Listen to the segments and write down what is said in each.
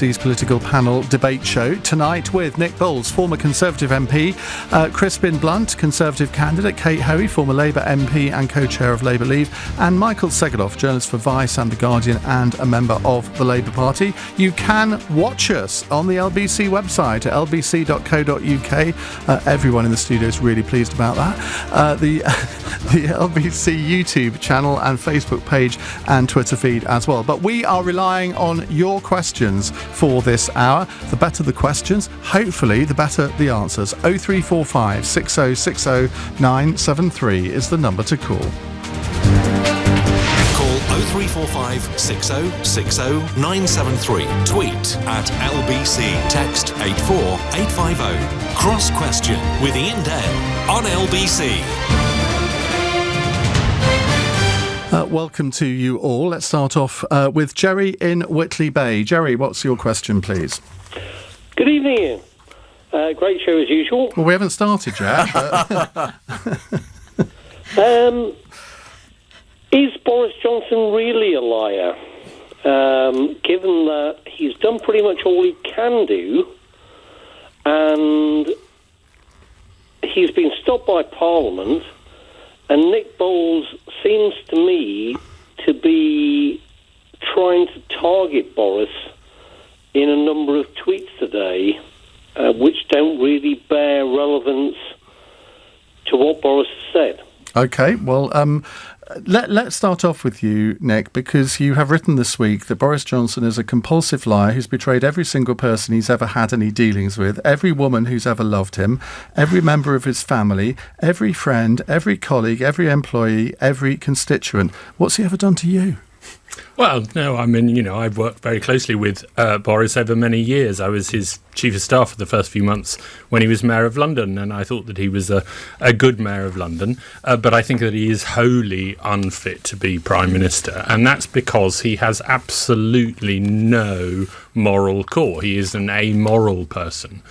LBC's political panel debate show tonight with Nick Boles, former Conservative MP, Crispin Blunt, Conservative candidate, Kate Hoey, former Labour MP and co-chair of Labour Leave, and Michael Segalov, journalist for Vice and The Guardian and a member of the Labour Party. You can watch us on the LBC website at lbc.co.uk. Everyone in the studio is really pleased about that. The LBC YouTube channel and Facebook page and Twitter feed as well. But we are relying on your questions for this hour. The better the questions, hopefully the better the answers. 0345 6060 973 is the number to call. Call 0345 6060 973. Tweet at LBC. Text 84850. Cross Question with Iain Dale on LBC. Welcome to you all. Let's start off with Jerry in Whitley Bay. Jerry, what's your question, please? Good evening, Ian. Great show as usual. Well, we haven't started yet. Is Boris Johnson really a liar? Given that he's done pretty much all he can do, and he's been stopped by Parliament, and Nick Boles seems to me to be trying to target Boris in a number of tweets today, which don't really bear relevance to what Boris has said. OK, well, let's start off with you, Nick, because you have written this week that Boris Johnson is a compulsive liar who's betrayed every single person he's ever had any dealings with, every woman who's ever loved him, every member of his family, every friend, every colleague, every employee, every constituent. What's he ever done to you? Well, no, I mean, I've worked very closely with Boris over many years. I was his chief of staff for the first few months when he was mayor of London, and I thought that he was a good mayor of London. But I think that he is wholly unfit to be prime minister, and that's because he has absolutely no moral core. He is an amoral person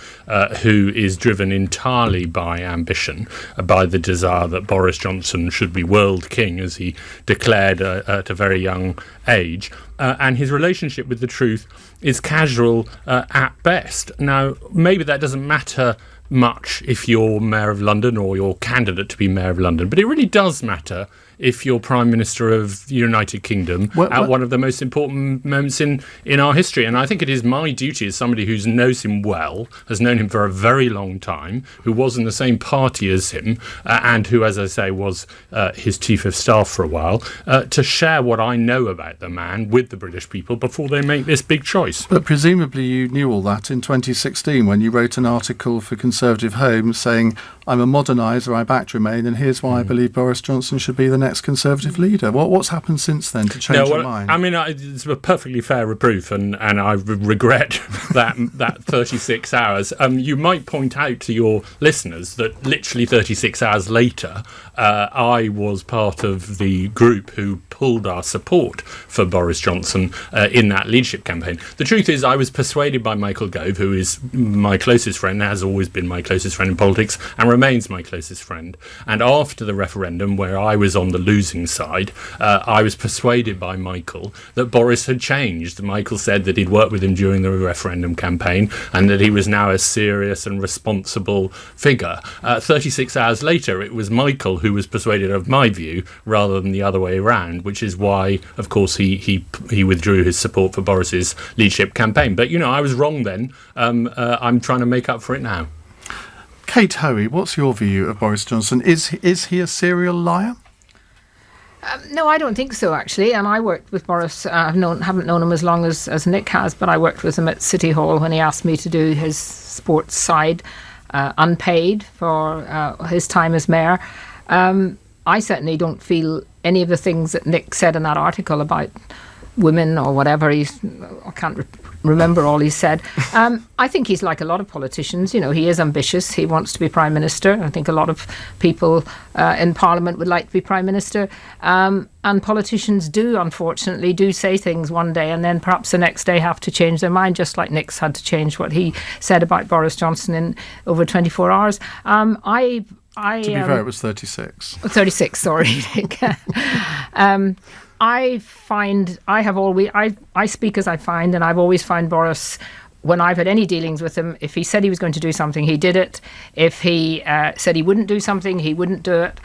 who is driven entirely by ambition, by the desire that Boris Johnson should be world king, as he declared at a very young age. And his relationship with the truth is casual at best. Now, maybe that doesn't matter much if you're mayor of London or you're candidate to be mayor of London, but it really does matter if you're Prime Minister of the United Kingdom at one of the most important moments in our history. And I think it is my duty as somebody who knows him well, has known him for a very long time, who was in the same party as him, and who, as I say, was his chief of staff for a while, to share what I know about the man with the British people before they make this big choice. But presumably you knew all that in 2016 when you wrote an article for Conservative Home saying, I'm a moderniser, I backed Remain, and here's why I believe Boris Johnson should be the next Conservative leader. What's happened since then to change your mind? I mean, it's a perfectly fair reproof, and I regret that 36 hours. You might point out to your listeners that literally 36 hours later, I was part of the group who pulled our support for Boris Johnson in that leadership campaign. The truth is, I was persuaded by Michael Gove, who is my closest friend, has always been my closest friend in politics, and remains my closest friend. And after the referendum, where I was on the losing side, I was persuaded by Michael that Boris had changed. Michael said that he'd worked with him during the referendum campaign and that he was now a serious and responsible figure. 36 hours later, it was Michael who was persuaded of my view rather than the other way around, which is why, of course, he withdrew his support for Boris's leadership campaign. But, I was wrong then. I'm trying to make up for it now. Kate Hoey, what's your view of Boris Johnson? Is he a serial liar? No, I don't think so, actually. And I worked with Boris. Haven't known him as long as Nick has, but I worked with him at City Hall when he asked me to do his sports side, unpaid for his time as mayor. I certainly don't feel any of the things that Nick said in that article about women or whatever. I can't remember all he said. I think he's like a lot of politicians. He is ambitious. He wants to be Prime Minister. I think a lot of people in Parliament would like to be Prime Minister. And politicians unfortunately say things one day and then perhaps the next day have to change their mind, just like Nick's had to change what he said about Boris Johnson in over 24 hours. To be fair, it was 36. 36, sorry, Nick. I speak as I find, and I've always found Boris, when I've had any dealings with him, if he said he was going to do something, he did it. If he said he wouldn't do something, he wouldn't do it.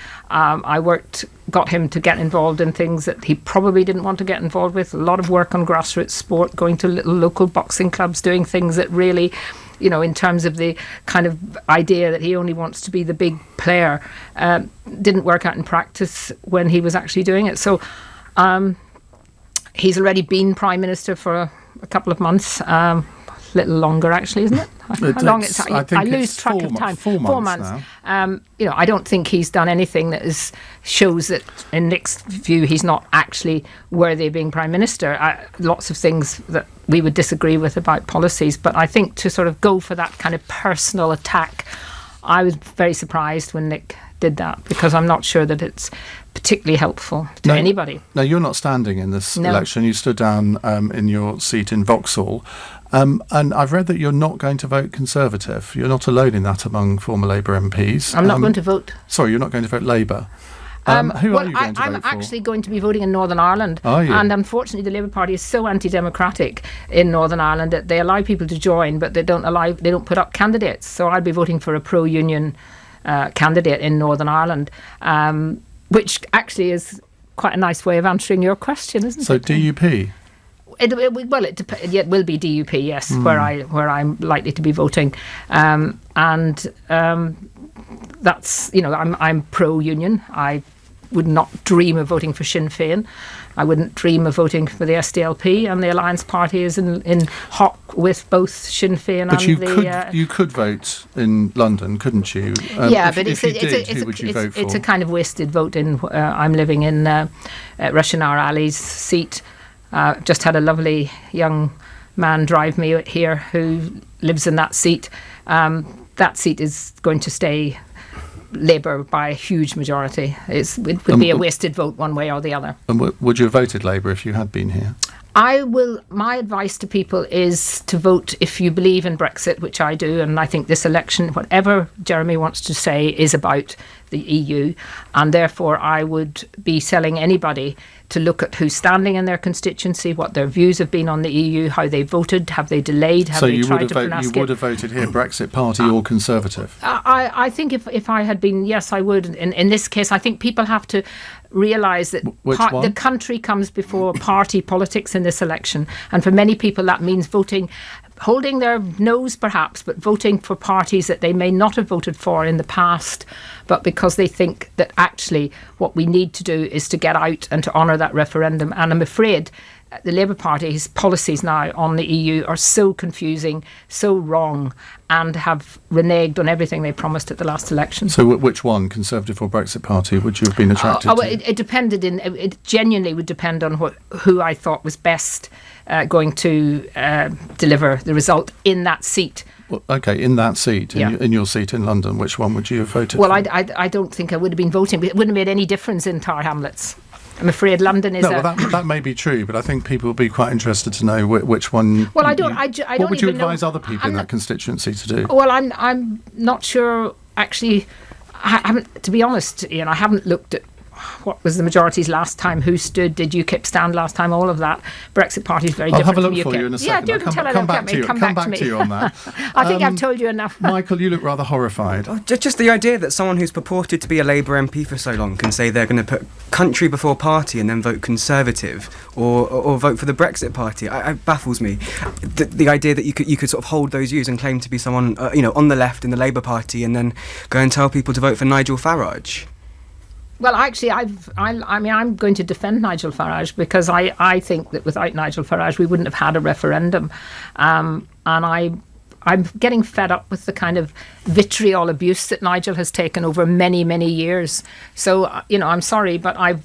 Got him to get involved in things that he probably didn't want to get involved with. A lot of work on grassroots sport, going to little local boxing clubs, doing things that really, in terms of the kind of idea that he only wants to be the big player, didn't work out in practice when he was actually doing it. So he's already been Prime Minister for a couple of months. Little longer, actually, isn't it? How long it's? I lose track of time. 4 months. Now. I don't think he's done anything that shows that, in Nick's view, he's not actually worthy of being Prime Minister. Lots of things that we would disagree with about policies, but I think to sort of go for that kind of personal attack, I was very surprised when Nick did that, because I'm not sure that it's particularly helpful to anybody. No, you're not standing in this election. You stood down in your seat in Vauxhall. And I've read that you're not going to vote Conservative. You're not alone in that among former Labour MPs. I'm not going to vote. Sorry, you're not going to vote Labour. Who are you going to vote for? I'm actually going to be voting in Northern Ireland. Are you? And unfortunately, the Labour Party is so anti-democratic in Northern Ireland that they allow people to join, but they don't put up candidates. So I'll be voting for a pro-union candidate in Northern Ireland, which actually is quite a nice way of answering your question, isn't it? So DUP? It will be DUP, yes, where I'm likely to be voting, and that's I'm pro-union. I would not dream of voting for Sinn Féin. I wouldn't dream of voting for the SDLP, and the Alliance Party is in hock with both Sinn Féin but you could vote in London, couldn't you? Who would you vote for? It's a kind of wasted vote. I'm living in Rushenar Ali's seat. Just had a lovely young man drive me here who lives in that seat. That seat is going to stay Labour by a huge majority. It would be a wasted vote one way or the other. And would you have voted Labour if you had been here? My advice to people is to vote if you believe in Brexit, which I do, and I think this election, whatever Jeremy wants to say, is about the EU, and therefore I would be telling anybody to look at who's standing in their constituency, what their views have been on the EU, how they voted, have they delayed, have they tried to pronounce it. You would have voted here Brexit Party or Conservative? I think if I had been, yes, I would. In this case, I think people have to realise that the country comes before party politics in this election, and for many people that means voting, holding their nose perhaps, but voting for parties that they may not have voted for in the past, but because they think that actually what we need to do is to get out and to honour that referendum. And I'm afraid the Labour Party's policies now on the EU are so confusing, so wrong, and have reneged on everything they promised at the last election. So which one, Conservative or Brexit Party, would you have been attracted to? It depended. It genuinely would depend on who I thought was best going to deliver the result in that seat. Well, okay, in that seat, in your seat in London, which one would you have voted for? Well, I don't think I would have been voting. It wouldn't have made any difference in Tower Hamlets. I'm afraid London is. No, that may be true, but I think people would be quite interested to know which one. Well, what would you advise other people in that constituency to do? Well, I'm not sure. Actually, I haven't. To be honest, Ian, I haven't looked at what was the majorities last time, who stood, did UKIP stand last time, all of that. Brexit Party is very different from UKIP. I'll have a look for you in a second. Yeah, come back to you on that. I think I've told you enough. Michael, you look rather horrified. Just the idea that someone who's purported to be a Labour MP for so long can say they're going to put country before party and then vote Conservative or vote for the Brexit Party, it baffles me. The idea that you could sort of hold those views and claim to be someone on the left in the Labour Party and then go and tell people to vote for Nigel Farage. Well, actually, I'm going to defend Nigel Farage because I think that without Nigel Farage, we wouldn't have had a referendum. And I'm getting fed up with the kind of vitriol abuse that Nigel has taken over many, many years. So, I'm sorry, but I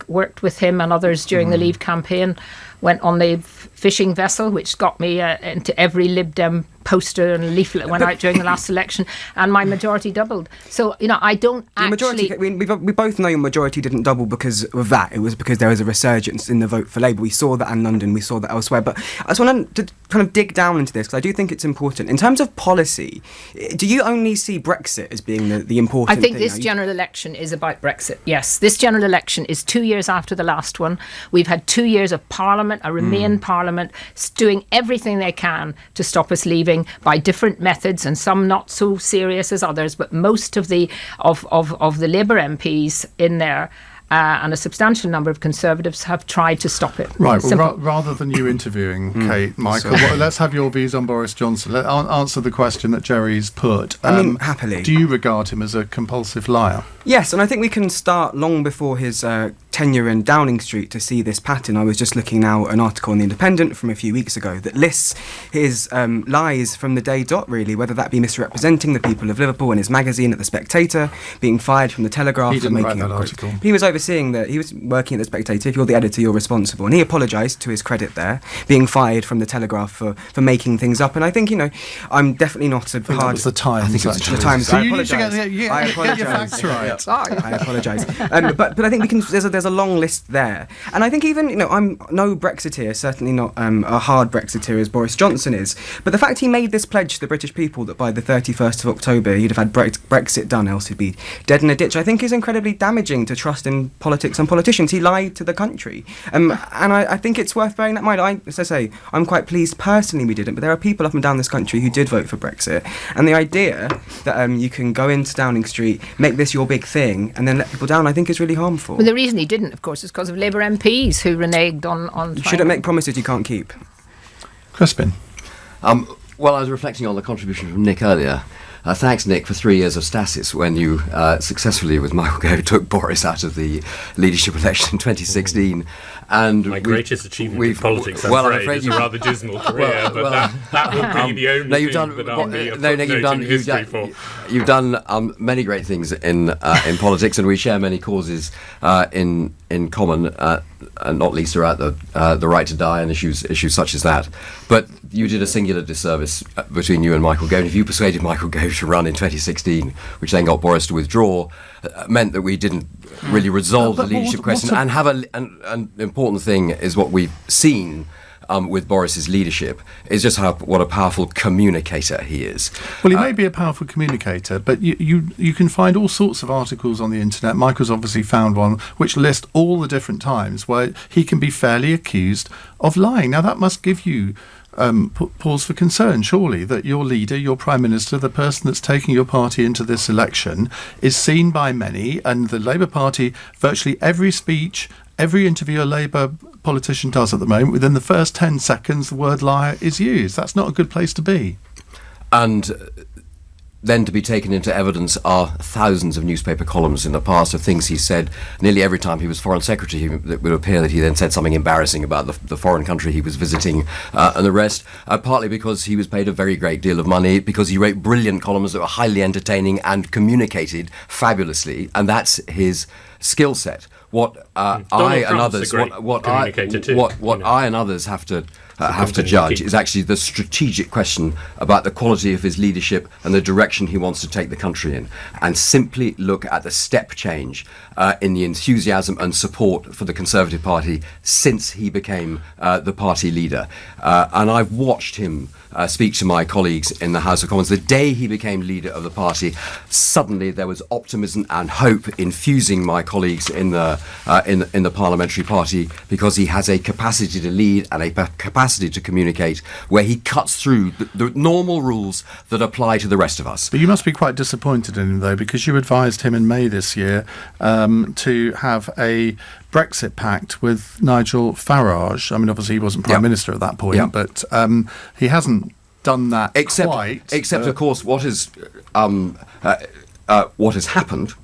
worked with him and others during the Leave campaign, went on the fishing vessel, which got me into every Lib Dem poster and leaflet went out during the last election, and my majority doubled. So, I don't actually... We both know your majority didn't double because of that. It was because there was a resurgence in the vote for Labour. We saw that in London, we saw that elsewhere. But I just want to kind of dig down into this, because I do think it's important. In terms of policy, do you only see Brexit as being the important thing? I think this general election is about Brexit, yes. This general election is 2 years after the last one. We've had 2 years of Parliament, a Remain Parliament, doing everything they can to stop us leaving by different methods, and some not so serious as others, but most of the Labour MPs in there and a substantial number of Conservatives have tried to stop it. Right, well, rather than you interviewing Kate, Michael, let's have your views on Boris Johnson. Answer the question that Jerry's put. Happily. Do you regard him as a compulsive liar? Yes, and I think we can start long before his tenure in Downing Street to see this pattern. I was just looking now at an article in The Independent from a few weeks ago that lists his lies from the day dot, really, whether that be misrepresenting the people of Liverpool in his magazine at The Spectator, being fired from The Telegraph for making that article. He was overseeing that. He was working at The Spectator. If you're the editor, you're responsible. And he apologised, to his credit there, being fired from The Telegraph for making things up. And I think, I'm definitely not a hard... That was The Times. I think it was The Times. So I you need to apologise. get your facts right. I apologise. But I think there's a long list there. And I think even, I'm no Brexiteer, certainly not a hard Brexiteer as Boris Johnson is, but the fact he made this pledge to the British people that by the 31st of October he'd have had Brexit done, else he'd be dead in a ditch, I think is incredibly damaging to trust in politics and politicians. He lied to the country. And I think it's worth bearing that in mind. As I say, I'm quite pleased personally we didn't, but there are people up and down this country who did vote for Brexit. And the idea that you can go into Downing Street, make this your big thing, and then let people down, I think is really harmful. Well, the reason he didn't, of course, is because of Labour MPs who reneged on you shouldn't make promises you can't keep. Crispin. Well, I was reflecting on the contribution from Nick earlier. Thanks, Nick, for 3 years of stasis when you successfully, with Michael Gove, took Boris out of the leadership election in 2016. And my greatest achievement in politics, I'm afraid, is a rather dismal career, but that would be the only thing that I'll be updating history for. You've done many great things in politics, and we share many causes in common, and not least throughout the right to die and issues such as that. But you did a singular disservice between you and Michael Gove. If you persuaded Michael Gove to run in 2016, which then got Boris to withdraw, meant that we didn't really resolve the leadership question and have an important thing is what we've seen with Boris's leadership is just what a powerful communicator he is. Well, he may be a powerful communicator, but you can find all sorts of articles on the internet. Michael's obviously found one which lists all the different times where he can be fairly accused of lying. Now, that must give you pause for concern, surely, that your leader, your Prime Minister, the person that's taking your party into this election, is seen by many, and the Labour Party, virtually every speech, every interview a Labour politician does at the moment, within the first 10 seconds the word liar is used. That's not a good place to be. And then to be taken into evidence are thousands of newspaper columns in the past of things he said nearly every time he was Foreign Secretary. It would appear that he then said something embarrassing about the foreign country he was visiting and the rest, partly because he was paid a very great deal of money, because he wrote brilliant columns that were highly entertaining and communicated fabulously, and that's his skill set. What I and others have to judge is actually the strategic question about the quality of his leadership and the direction he wants to take the country in, and simply look at the step change in the enthusiasm and support for the Conservative Party since he became the party leader. And I've watched him speak to my colleagues in the House of Commons. The day he became leader of the party, suddenly there was optimism and hope infusing my colleagues in the parliamentary party, because he has a capacity to lead and a capacity to communicate where he cuts through the normal rules that apply to the rest of us. But you must be quite disappointed in him, though, because you advised him in May this year to have a Brexit pact with Nigel Farage. I mean, obviously he wasn't Prime Minister at that point, but he hasn't done that quite. Except, of course, what has happened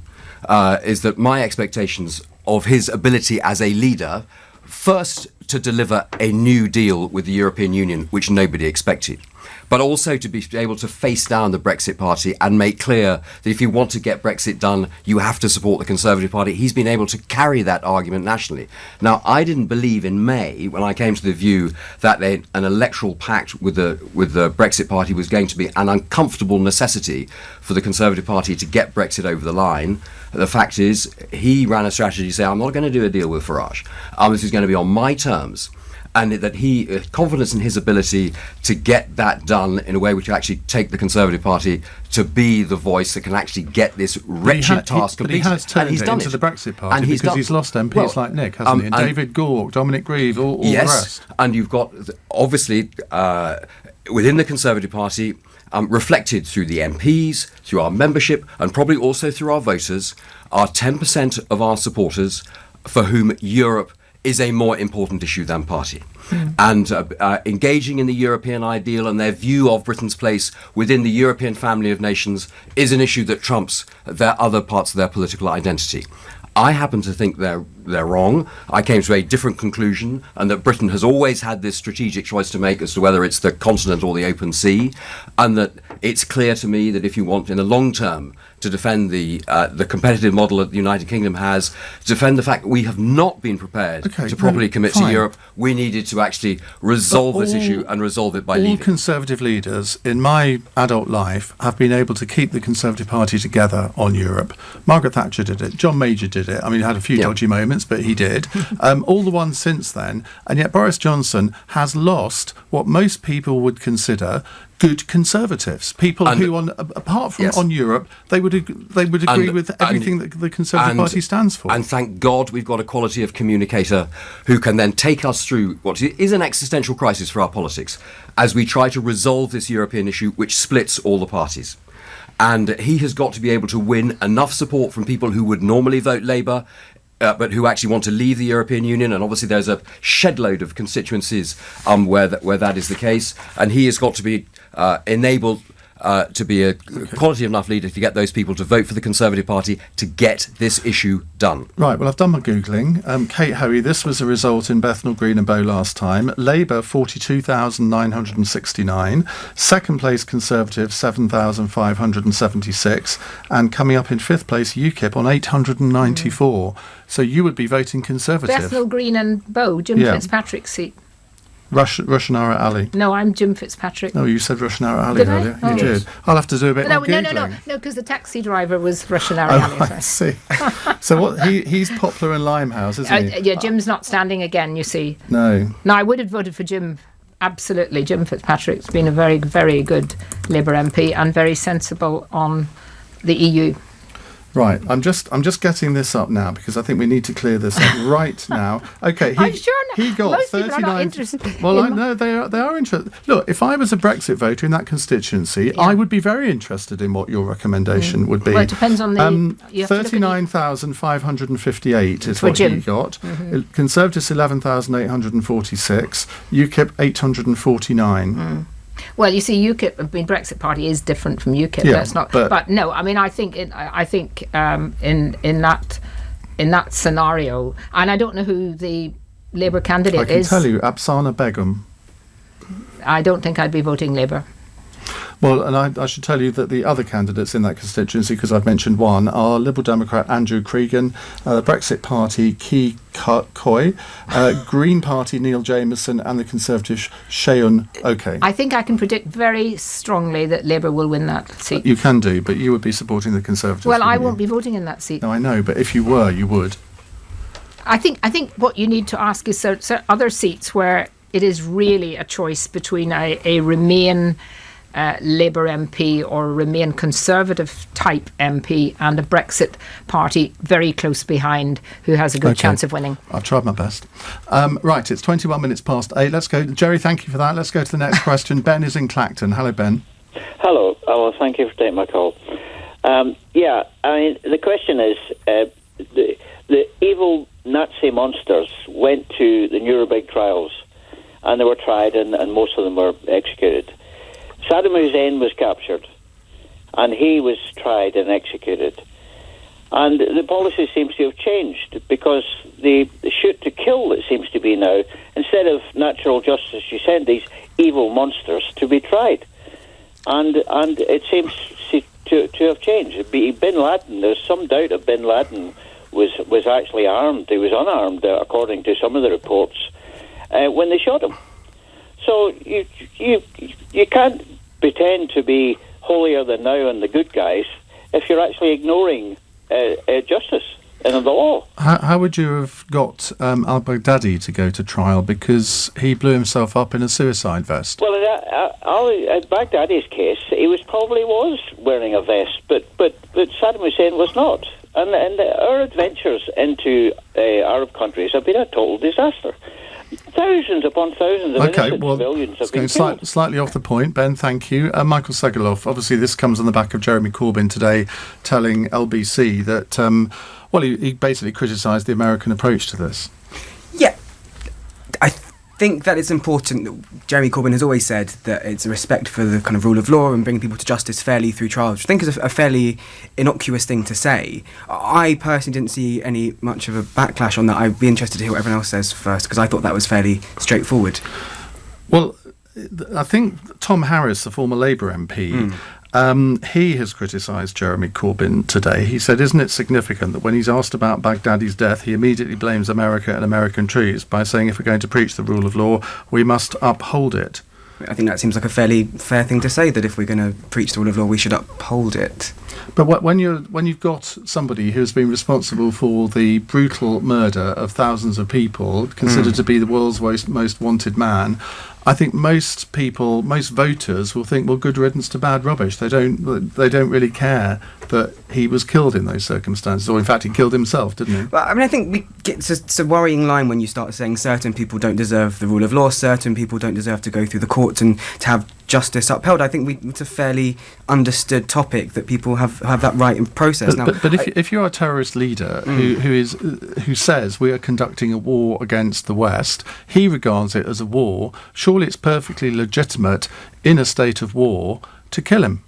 is that my expectations of his ability as a leader, first to deliver a new deal with the European Union, which nobody expected, but also to be able to face down the Brexit Party and make clear that if you want to get Brexit done, you have to support the Conservative Party. He's been able to carry that argument nationally. Now, I didn't believe in May, when I came to the view that an electoral pact with the Brexit Party was going to be an uncomfortable necessity for the Conservative Party to get Brexit over the line. The fact is, he ran a strategy to say, I'm not going to do a deal with Farage. This is going to be on my terms. And that he confidence in his ability to get that done in a way which will actually take the Conservative Party to be the voice that can actually get this wretched task completed. But he has turned it into the Brexit Party because he's lost MPs like Nick, hasn't he? And David Gork, Dominic Grieve, all the rest. And you've got, obviously, within the Conservative Party, reflected through the MPs, through our membership, and probably also through our voters, are 10% of our supporters for whom Europe is a more important issue than party. And engaging in the European ideal and their view of Britain's place within the European family of nations is an issue that trumps their other parts of their political identity. I happen to think they're wrong. I came to a different conclusion, and that Britain has always had this strategic choice to make as to whether it's the continent or the open sea, and that it's clear to me that if you want in the long term to defend the competitive model that the United Kingdom has, to defend the fact that we have not been prepared to properly commit to Europe, we needed to actually resolve this issue and resolve it by leaving. All Conservative leaders in my adult life have been able to keep the Conservative Party together on Europe. Margaret Thatcher did it. John Major did it. I mean, he had a few dodgy moments, but he did. All the ones since then. And yet Boris Johnson has lost what most people would consider good Conservatives, people who, apart from on Europe, they would agree with everything that the Conservative Party stands for. And thank God we've got a quality of communicator who can then take us through what is an existential crisis for our politics as we try to resolve this European issue which splits all the parties. And he has got to be able to win enough support from people who would normally vote Labour, but who actually want to leave the European Union, and obviously there's a shed load of constituencies where that is the case, and he has got to be enabled to be a quality enough leader to get those people to vote for the Conservative Party to get this issue done. Right, well, I've done my Googling. Kate Hoey, this was a result in Bethnal Green and Bow last time. Labour, 42,969. Second place Conservative, 7,576. And coming up in fifth place, UKIP on 894. So you would be voting Conservative. Bethnal Green and Bow, Jim Fitzpatrick's seat. Rushanara Ali. No, I'm Jim Fitzpatrick. Oh, you said Rushanara Ali earlier. You did. I'll have to do a bit more Googling. No, because the taxi driver was Rushanara Ali. I see. So what? He's Poplar and Limehouse, isn't he? Yeah, Jim's not standing again, you see. No. No, I would have voted for Jim. Absolutely. Jim Fitzpatrick's been a very, very good Labour MP and very sensible on the EU. Right, I'm just getting this up now because I think we need to clear this up right now. Okay, he got most 39. People are not interested well, I know they are interested. Look, if I was a Brexit voter in that constituency, I would be very interested in what your recommendation would be. Well, it depends on the 39,558 is what he got. Conservatives 11,846. UKIP 849. Well, you see, UKIP, I mean, Brexit Party is different from UKIP. Yeah, that's not. But no, I mean, I think in that scenario, and I don't know who the Labour candidate is. I can tell you, Afsana Begum. I don't think I'd be voting Labour. Well, and I should tell you that the other candidates in that constituency, because I've mentioned one, are Liberal Democrat Andrew Cregan, Brexit Party Key Coy, Green Party Neil Jameson, and the Conservative Sheun OK. I think I can predict very strongly that Labour will win that seat. You can do, but you would be supporting the Conservatives. Well, I won't be voting in that seat. No, I know, but if you were, you would. I think what you need to ask is other seats where it is really a choice between a Remain Labour MP or Remain Conservative type MP and a Brexit Party very close behind who has a good chance of winning. I've tried my best. Right, it's 21 minutes past 8. Let's go. Jerry, thank you for that. Let's go to the next question. Ben is in Clacton. Hello, Ben. Hello. Well, thank you for taking my call. I mean, the question is, the evil Nazi monsters went to the Nuremberg trials and they were tried and most of them were executed. Saddam Hussein was captured and he was tried and executed. And the policy seems to have changed, because the shoot to kill that seems to be now, instead of natural justice, you send these evil monsters to be tried. And it seems to have changed. Bin Laden, there's some doubt that Bin Laden was actually armed. He was unarmed, according to some of the reports, when they shot him. So you can't pretend to be holier than thou and the good guys if you're actually ignoring justice and the law. How would you have got al-Baghdadi to go to trial, because he blew himself up in a suicide vest? Well, in Baghdadi's case, he probably was wearing a vest, but Saddam Hussein was not. And our adventures into Arab countries have been a total disaster. Thousands upon thousands of innocent civilians have been killed. Slightly off the point, Ben, thank you. Michael Segalov, obviously this comes on the back of Jeremy Corbyn today telling LBC that, he basically criticised the American approach to this. Yeah, I think that it's important that Jeremy Corbyn has always said that it's a respect for the kind of rule of law and bringing people to justice fairly through trials, which I think is a fairly innocuous thing to say. I personally didn't see any much of a backlash on that. I'd be interested to hear what everyone else says first, because I thought that was fairly straightforward. Well, I think Tom Harris, the former Labour MP, he has criticised Jeremy Corbyn today. He said, isn't it significant that when he's asked about Baghdadi's death, he immediately blames America and American troops by saying, if we're going to preach the rule of law, we must uphold it. I think that seems like a fairly fair thing to say, that if we're going to preach the rule of law, we should uphold it. But when you've got somebody who's been responsible for the brutal murder of thousands of people, considered to be the world's most wanted man, I think most voters will think, well, good riddance to bad rubbish. They don't really care that he was killed in those circumstances, or in fact he killed himself, didn't he? Well, I mean, I think we get to a worrying line when you start saying certain people don't deserve the rule of law, certain people don't deserve to go through the courts and to have justice upheld. I think it's a fairly understood topic that people have that right in process. But if you're a terrorist leader who says we are conducting a war against the West, he regards it as a war. Surely it's perfectly legitimate in a state of war to kill him.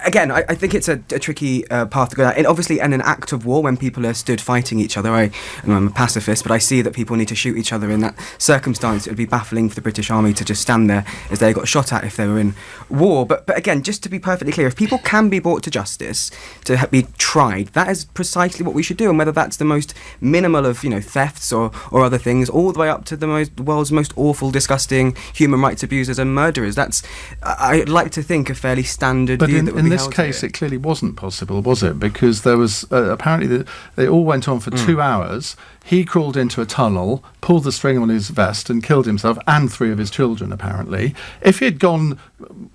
Again, I think it's a tricky path to go down. And obviously, in an act of war, when people are stood fighting each other, I'm a pacifist, but I see that people need to shoot each other in that circumstance. It would be baffling for the British Army to just stand there as they got shot at if they were in war. But again, just to be perfectly clear, if people can be brought to justice, to be tried, that is precisely what we should do. And whether that's the most minimal of thefts or other things, all the way up to the world's most awful, disgusting human rights abusers and murderers, that's, I'd like to think, a fairly standard view that in this case, it clearly wasn't possible, was it? Because there was apparently they all went on for 2 hours. He crawled into a tunnel, pulled the string on his vest, and killed himself and 3 of his children. Apparently, if he had gone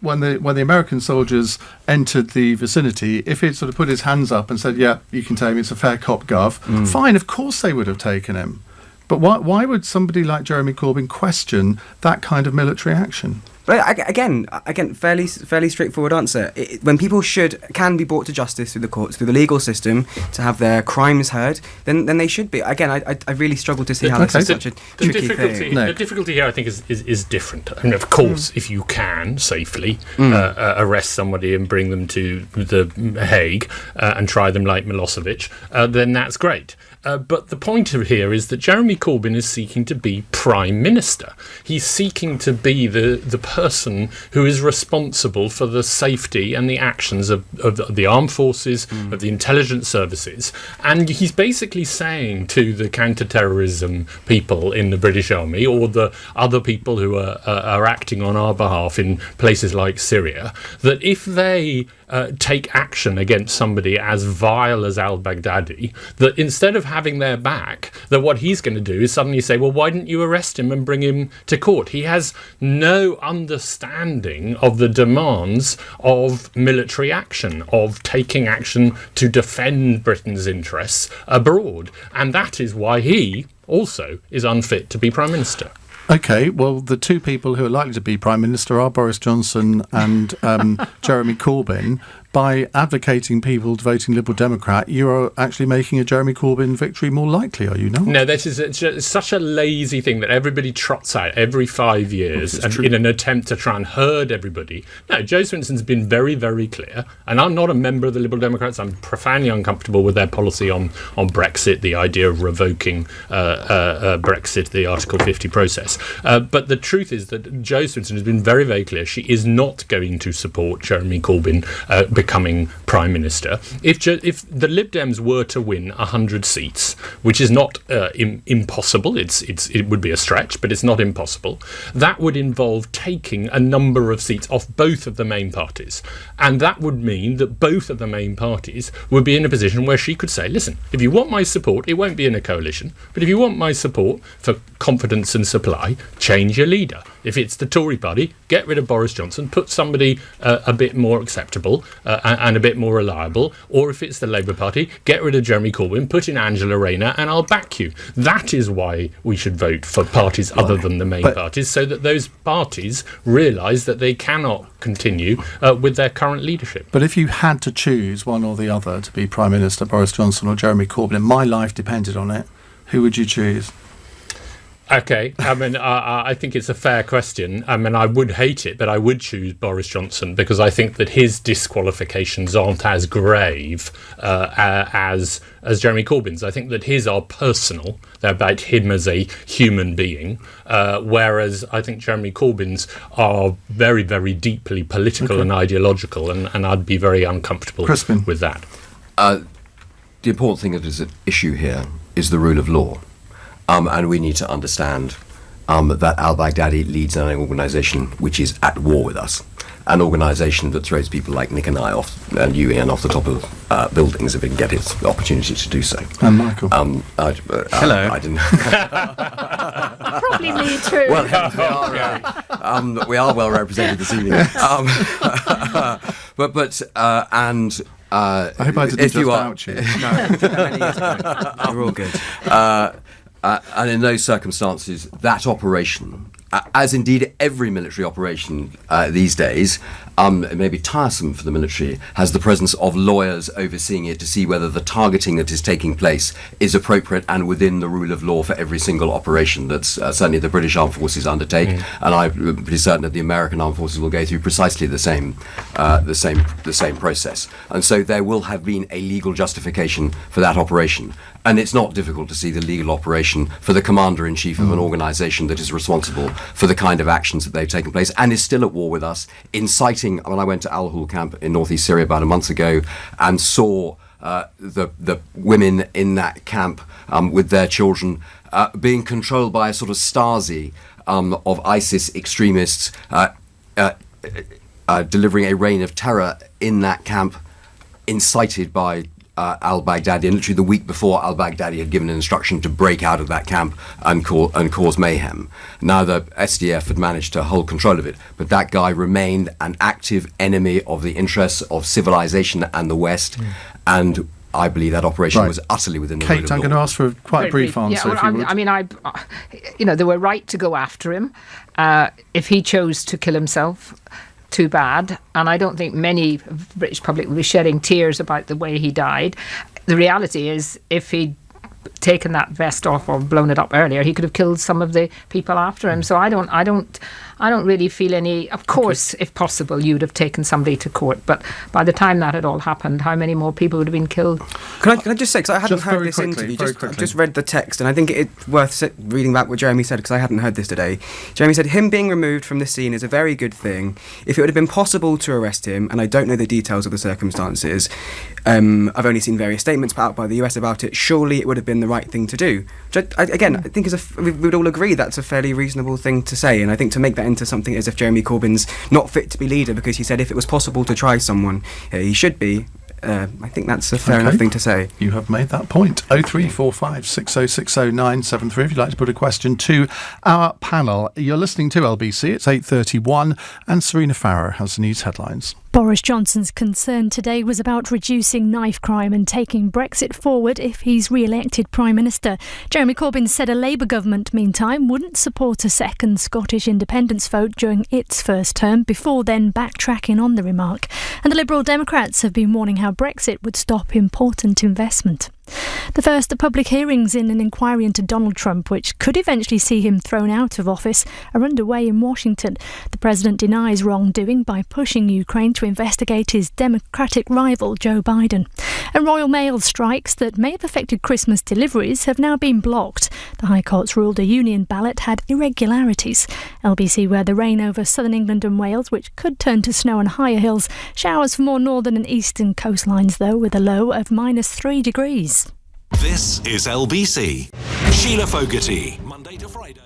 when the American soldiers entered the vicinity, if he'd sort of put his hands up and said, "Yeah, you can take me, it's a fair cop, gov," fine. Of course, they would have taken him. But why would somebody like Jeremy Corbyn question that kind of military action? But again, fairly straightforward answer. When people can be brought to justice through the courts, through the legal system, to have their crimes heard, then they should be. Again, I really struggle to see how this is such a tricky thing. The difficulty here, I think, is different. I mean, of course, if you can safely arrest somebody and bring them to the Hague and try them like Milosevic, then that's great. But the point here is that Jeremy Corbyn is seeking to be Prime Minister. He's seeking to be the person who is responsible for the safety and the actions of the armed forces, of the intelligence services. And he's basically saying to the counter-terrorism people in the British Army, or the other people who are acting on our behalf in places like Syria, that if they take action against somebody as vile as al-Baghdadi, that instead of having their back, that what he's going to do is suddenly say, well, why didn't you arrest him and bring him to court? He has no understanding of the demands of military action, of taking action to defend Britain's interests abroad. And that is why he also is unfit to be Prime Minister. OK, well, the 2 people who are likely to be Prime Minister are Boris Johnson and Jeremy Corbyn. by advocating people voting Liberal Democrat, you're actually making a Jeremy Corbyn victory more likely, are you not? No, it's such a lazy thing that everybody trots out every 5 years in an attempt to try and herd everybody. No, Jo Swinton's been very, very clear, and I'm not a member of the Liberal Democrats. I'm profoundly uncomfortable with their policy on Brexit, the idea of revoking Brexit, the Article 50 process. But the truth is that Jo Swinton has been very, very clear. She is not going to support Jeremy Corbyn becoming Prime Minister. If the Lib Dems were to win 100 seats, which is not impossible, it would be a stretch, but it's not impossible, that would involve taking a number of seats off both of the main parties. And that would mean that both of the main parties would be in a position where she could say, listen, if you want my support, it won't be in a coalition, but if you want my support for confidence and supply, change your leader. If it's the Tory party, get rid of Boris Johnson, put somebody a bit more acceptable and a bit more reliable. Or if it's the Labour Party, get rid of Jeremy Corbyn, put in Angela Rayner, and I'll back you. That is why we should vote for parties other than the main parties, so that those parties realise that they cannot continue with their current leadership. But if you had to choose one or the other to be Prime Minister, Boris Johnson or Jeremy Corbyn, and my life depended on it, who would you choose? Okay, I mean, I think it's a fair question. I mean, I would hate it, but I would choose Boris Johnson because I think that his disqualifications aren't as grave as Jeremy Corbyn's. I think that his are personal; they're about him as a human being, whereas I think Jeremy Corbyn's are very, very deeply political and ideological, and I'd be very uncomfortable with that. The important thing that is at issue here is the rule of law. And we need to understand that al-Baghdadi leads an organisation which is at war with us, an organisation that throws people like Nick and I and you, Ian, off the top of buildings if it can get its opportunity to do so. And Michael. Hello. I didn't. Probably me too. Well, we are well represented this evening. I hope I didn't just out you. No, we're all good. And in those circumstances, that operation, as indeed every military operation these days, it may be tiresome for the military, has the presence of lawyers overseeing it to see whether the targeting that is taking place is appropriate and within the rule of law for every single operation that certainly the British Armed Forces undertake, and I'm pretty certain that the American Armed Forces will go through precisely the same process. And so there will have been a legal justification for that operation. And it's not difficult to see the legal operation for the commander-in-chief of an organisation that is responsible for the kind of actions that they've taken place and is still at war with us, inciting. When I went to Al-Hul camp in northeast Syria about a month ago and saw the women in that camp with their children being controlled by a sort of Stasi of ISIS extremists delivering a reign of terror in that camp, incited by al-Baghdadi, and literally the week before al-Baghdadi had given an instruction to break out of that camp and cause mayhem. Now the SDF had managed to hold control of it, but that guy remained an active enemy of the interests of civilization and the West, and I believe that operation was utterly within the rule of law. Kate, I'm going to ask for a quite brief answer. They were right to go after him. If he chose to kill himself, too bad, and I don't think many British public will be shedding tears about the way he died. The reality is, if he'd taken that vest off or blown it up earlier, he could have killed some of the people after him. So I don't really feel any. Of course, if possible, you would have taken somebody to court, but by the time that had all happened, how many more people would have been killed? Can I just say, because I hadn't heard this interview, I just read the text, and I think it's worth reading back what Jeremy said, because I hadn't heard this today. Jeremy said, him being removed from the scene is a very good thing. If it would have been possible to arrest him, and I don't know the details of the circumstances, I've only seen various statements put out by the US about it, surely it would have been the right thing to do. Which I think we would all agree that's a fairly reasonable thing to say, and I think to make that into something as if Jeremy Corbyn's not fit to be leader because he said if it was possible to try someone, he should be. I think that's a fair enough thing to say. You have made that point. 0345 6060 973 if you'd like to put a question to our panel. You're listening to LBC. It's 8:31 and Serena Farrow has the news headlines. Boris Johnson's concern today was about reducing knife crime and taking Brexit forward if he's re-elected Prime Minister. Jeremy Corbyn said a Labour government, meantime, wouldn't support a second Scottish independence vote during its first term, before then backtracking on the remark. And the Liberal Democrats have been warning how Brexit would stop important investment. The first public hearings in an inquiry into Donald Trump, which could eventually see him thrown out of office, are underway in Washington. The president denies wrongdoing by pushing Ukraine to investigate his Democratic rival Joe Biden. And Royal Mail strikes that may have affected Christmas deliveries have now been blocked. The High Court's ruled a union ballot had irregularities. LBC weather: rain over southern England and Wales, which could turn to snow on higher hills. Showers for more northern and eastern coastlines, though, with a low of -3 degrees. This is LBC. Sheila Fogarty, Monday to Friday.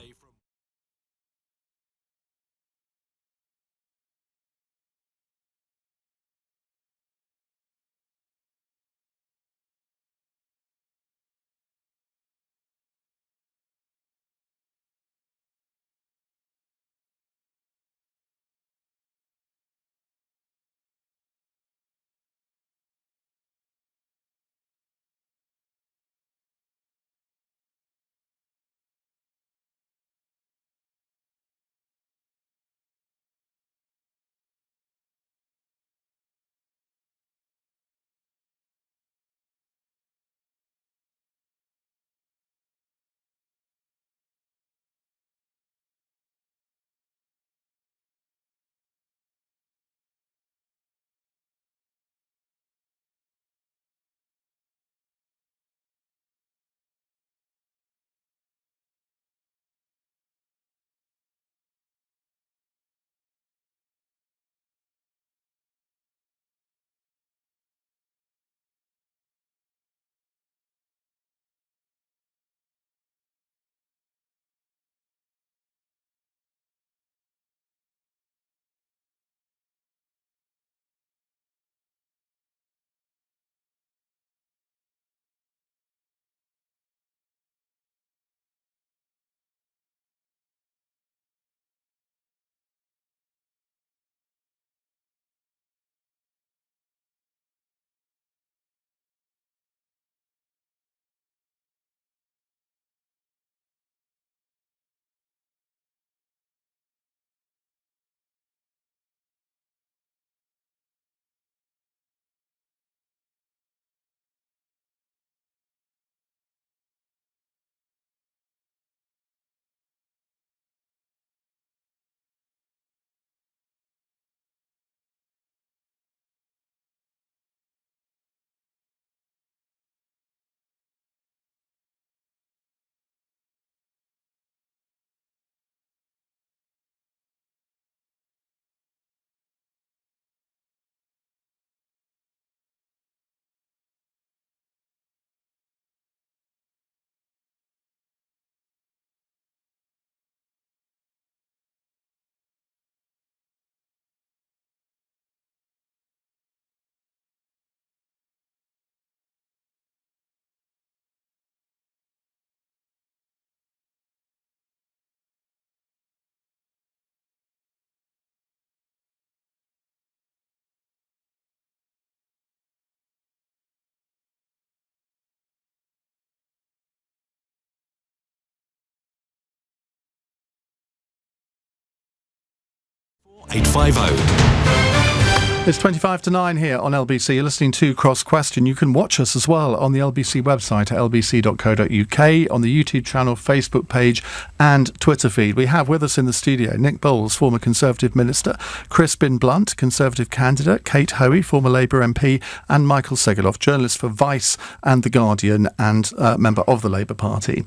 It's 25 to 9 here on LBC. You're listening to Cross Question. You can watch us as well on the LBC website at lbc.co.uk, on the YouTube channel, Facebook page and Twitter feed. We have with us in the studio Nick Boles, former Conservative Minister, Crispin Blunt, Conservative candidate, Kate Hoey, former Labour MP, and Michael Segalov, journalist for Vice and The Guardian and member of the Labour Party.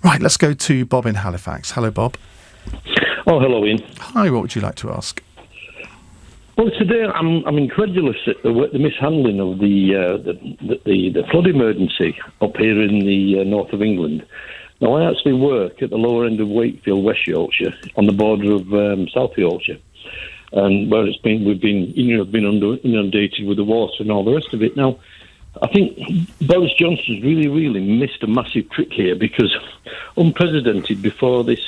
Right, let's go to Bob in Halifax. Hello, Bob. Oh, hello, Ian. Hi, what would you like to ask? Well, today I'm incredulous at the mishandling of the flood emergency up here in the north of England. Now, I actually work at the lower end of Wakefield, West Yorkshire, on the border of South Yorkshire, and where we've been inundated with the water and all the rest of it. Now, I think Boris Johnson's really missed a massive trick here, because unprecedented before this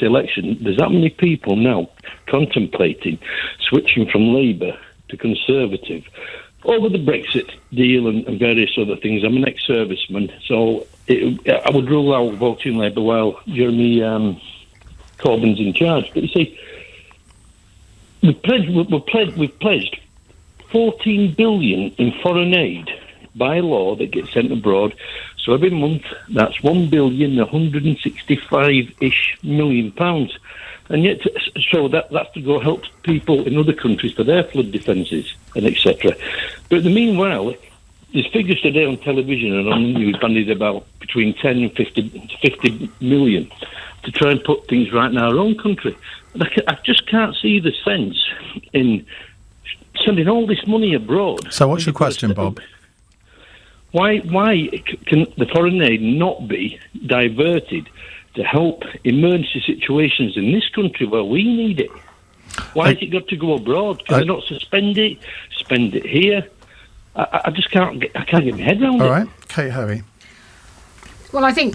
election, there's that many people now contemplating switching from Labour to Conservative over the Brexit deal and various other things. I'm an ex-serviceman, so I would rule out voting Labour while Jeremy Corbyn's in charge. But you see, we've pledged 14 billion in foreign aid by law that gets sent abroad. So every month, that's £1,165-ish million. And yet, so that's to go help people in other countries for their flood defences and etc. But in the meanwhile, there's figures today on television and on the news bandied about between 10 and 50 million to try and put things right in our own country. And I just can't see the sense in sending all this money abroad. So what's your question, Bob? Why can the foreign aid not be diverted to help emergency situations in this country where we need it? Why has it got to go abroad? Can they not suspend it, spend it here? I just can't get my head around it. All right, Kate Hoey. Well, I think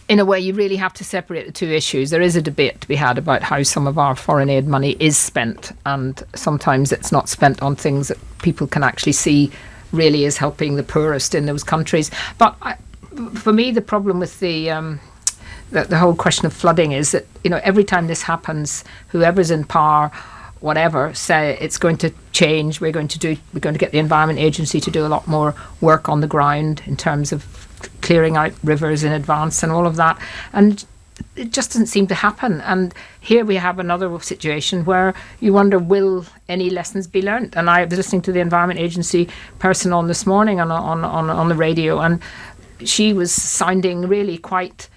in a way you really have to separate the two issues. There is a debate to be had about how some of our foreign aid money is spent, and sometimes it's not spent on things that people can actually see really is helping the poorest in those countries. But for me, the problem with the whole question of flooding is that, you know, every time this happens, whoever's in power, whatever, say it's going to change. We're going to get the Environment Agency to do a lot more work on the ground in terms of clearing out rivers in advance and all of that. And it just doesn't seem to happen. And here we have another situation where you wonder, will any lessons be learnt? And I was listening to the Environment Agency person on this morning on the radio, and she was sounding really quite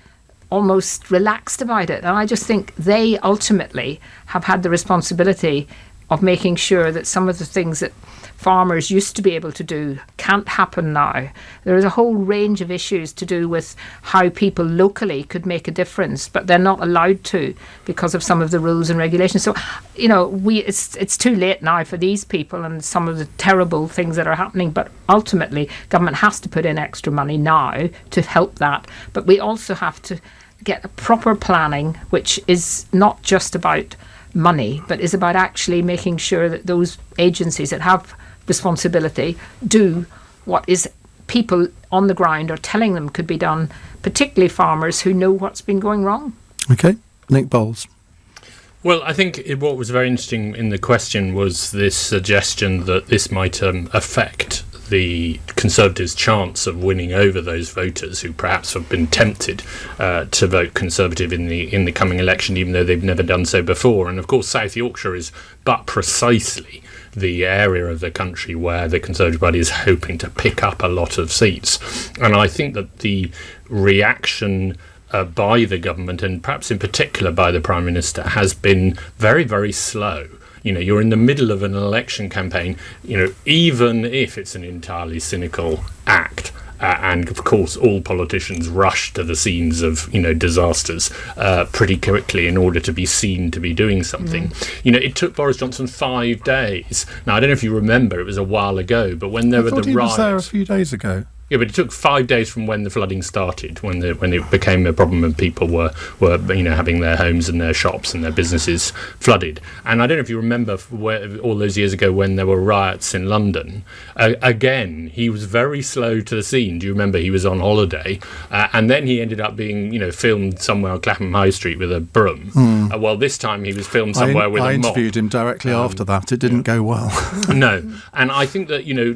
almost relaxed about it. And I just think they ultimately have had the responsibility of making sure that some of the things that farmers used to be able to do can't happen now. There is a whole range of issues to do with how people locally could make a difference, but they're not allowed to because of some of the rules and regulations. So, you know, it's too late now for these people and some of the terrible things that are happening, but ultimately government has to put in extra money now to help that. But we also have to get a proper planning, which is not just about money, but is about actually making sure that those agencies that have responsibility do what is people on the ground are telling them could be done, particularly farmers who know what's been going wrong. Okay, Nick Boles. Well, I think what was very interesting in the question was this suggestion that this might affect the Conservatives' chance of winning over those voters who perhaps have been tempted to vote Conservative in the coming election, even though they've never done so before. And of course, South Yorkshire is but precisely the area of the country where the Conservative Party is hoping to pick up a lot of seats. And I think that the reaction by the government, and perhaps in particular by the Prime Minister, has been very, very slow. You know, you're in the middle of an election campaign, you know, even if it's an entirely cynical act. And of course, all politicians rush to the scenes of, you know, disasters pretty quickly in order to be seen to be doing something. You know, it took Boris Johnson 5 days. Now, I don't know if you remember, it was a while ago, but when there were the riots, he was there a few days ago. Yeah, but it took 5 days from when the flooding started, when it became a problem and people were you know, having their homes and their shops and their businesses flooded. And I don't know if you remember all those years ago when there were riots in London. Again, he was very slow to the scene. Do you remember he was on holiday? And then he ended up being, you know, filmed somewhere on Clapham High Street with a broom. Well, this time he was filmed somewhere with a mop. I interviewed him directly after that. It didn't go well. No. And I think that, you know,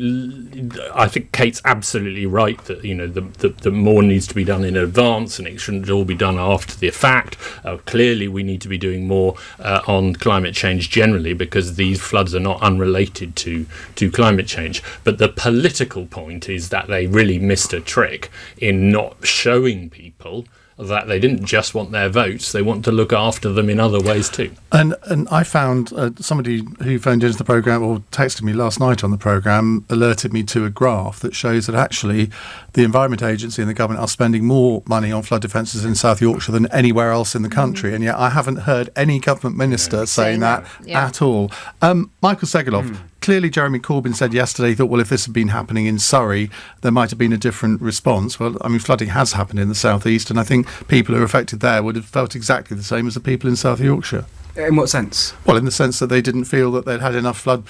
I think Kate's absolutely right that, you know, the more needs to be done in advance and it shouldn't all be done after the fact. Clearly we need to be doing more on climate change generally, because these floods are not unrelated to climate change. But the political point is that they really missed a trick in not showing people that they didn't just want their votes, they want to look after them in other ways too. And I found somebody who phoned into the programme or texted me last night on the programme alerted me to a graph that shows that actually the Environment Agency and the government are spending more money on flood defences in South Yorkshire than anywhere else in the country, and yet I haven't heard any government minister saying that at all. Michael Segalov, clearly Jeremy Corbyn said yesterday he thought, well, if this had been happening in Surrey, there might have been a different response. Well, I mean, flooding has happened in the southeast, and I think people who are affected there would have felt exactly the same as the people in South Yorkshire. In what sense? Well, in the sense that they didn't feel that they'd had enough flood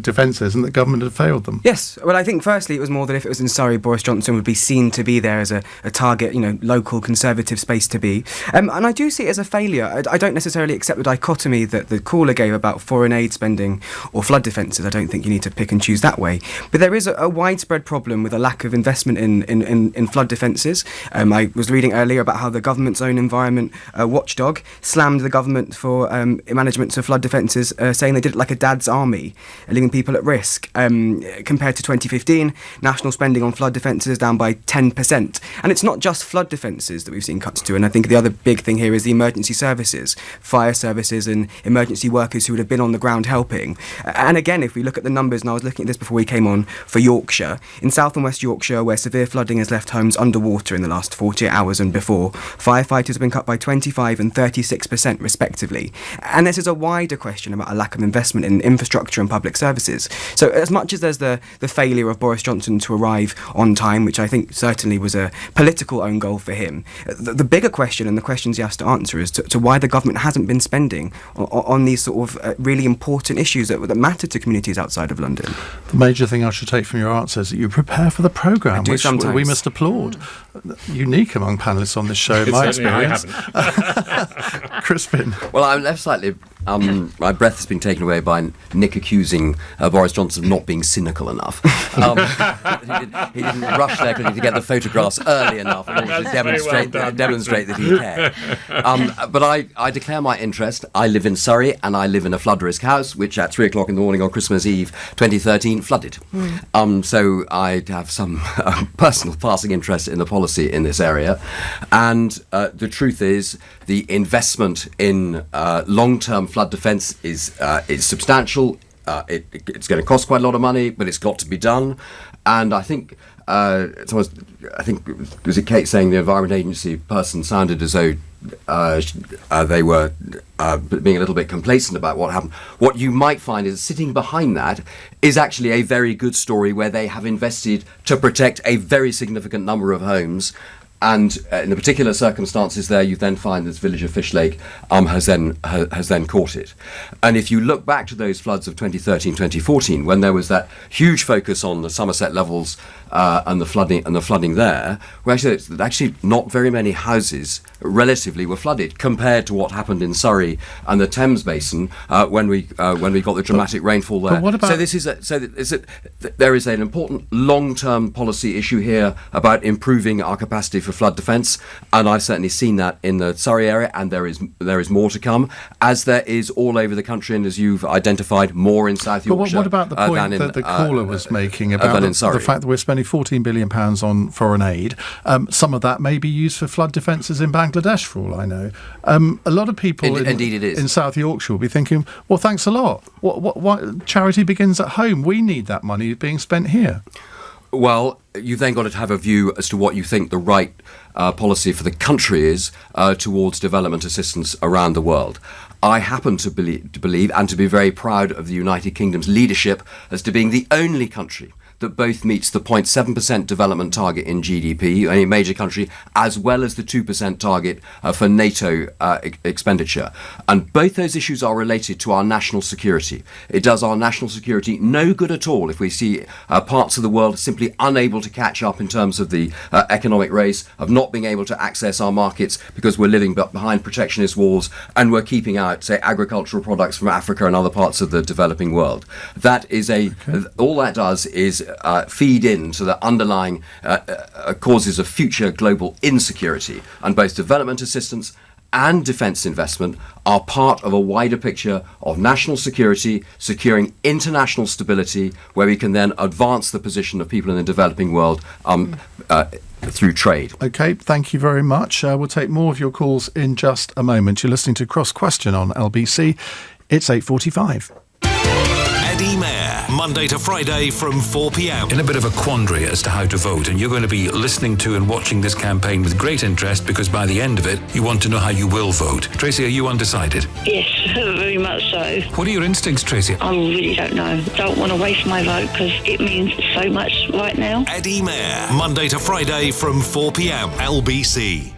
defences and the government had failed them. Yes. Well, I think firstly it was more that if it was in Surrey, Boris Johnson would be seen to be there as a target, local Conservative space to be. And I do see it as a failure. I don't necessarily accept the dichotomy that the caller gave about foreign aid spending or flood defences. I don't think you need to pick and choose that way. But there is a widespread problem with a lack of investment in flood defences. I was reading earlier about how the government's own environment watchdog slammed the government for management of flood defences, saying they did it like a dad's army, leaving people at risk. Compared to 2015, national spending on flood defences is down by 10%. And it's not just flood defences that we've seen cuts to, and I think the other big thing here is the emergency services, fire services and emergency workers who would have been on the ground helping. And again, if we look at the numbers, and I was looking at this before we came on, for Yorkshire, in South and West Yorkshire, where severe flooding has left homes underwater in the last 48 hours and before, firefighters have been cut by 25 and 36% respectively. And this is a wider question about a lack of investment in infrastructure and public services. So as much as there's the failure of Boris Johnson to arrive on time, which I think certainly was a political own goal for him, the bigger question and the questions he has to answer is to why the government hasn't been spending on these sort of really important issues that matter to communities outside of London. The major thing I should take from your answer is that you prepare for the programme, which sometimes. We must applaud. Unique among panellists on this show, in my experience. I haven't. Crispin. Well, I'm left slightly. My breath has been taken away by Nick accusing Boris Johnson of not being cynical enough. He didn't rush there to get the photographs early enough in order to demonstrate that he cared. But I declare my interest. I live in Surrey and I live in a flood risk house, which at 3 o'clock in the morning on Christmas Eve 2013 flooded. So I have some personal passing interest in the policy in this area. And the truth is, the investment in long-term flood defence is substantial. It's going to cost quite a lot of money, but it's got to be done. And I think was it Kate saying the Environment Agency person sounded as though they were being a little bit complacent about what happened. What you might find is sitting behind that is actually a very good story where they have invested to protect a very significant number of homes. And in the particular circumstances there, you then find this village of Fishlake has then caught it. And if you look back to those floods of 2013, 2014, when there was that huge focus on the Somerset levels and the flooding there, well, actually not very many houses relatively were flooded compared to what happened in Surrey and the Thames Basin when we got the dramatic rainfall there. But what about there is an important long-term policy issue here about improving our capacity for flood defence, and I've certainly seen that in the Surrey area, and there is more to come, as there is all over the country, and as you've identified, more in South Yorkshire. But what about the point that the caller was making about the fact that we're spending £14 billion on foreign aid? Some of that may be used for flood defences in Bangladesh, for all I know. A lot of people in South Yorkshire will be thinking, well, thanks a lot. What charity begins at home? We need that money being spent here. Well, you've then got to have a view as to what you think the right policy for the country is towards development assistance around the world. I happen to believe and to be very proud of the United Kingdom's leadership as to being the only country that both meets the 0.7% development target in GDP, any major country, as well as the 2% target for NATO expenditure. And both those issues are related to our national security. It does our national security no good at all if we see parts of the world simply unable to catch up in terms of the economic race, of not being able to access our markets because we're living behind protectionist walls and we're keeping out, say, agricultural products from Africa and other parts of the developing world. That is all that does is feed into the underlying causes of future global insecurity, and both development assistance and defence investment are part of a wider picture of national security, securing international stability, where we can then advance the position of people in the developing world through trade. OK, thank you very much. We'll take more of your calls in just a moment. You're listening to Cross Question on LBC. It's 8:45. Eddie Mair, Monday to Friday from 4 p.m. In a bit of a quandary as to how to vote, and you're going to be listening to and watching this campaign with great interest, because by the end of it, you want to know how you will vote. Tracy, are you undecided? Yes, very much so. What are your instincts, Tracy? I really don't know. Don't want to waste my vote because it means so much right now. Eddie Mair, Monday to Friday from 4 p.m. LBC.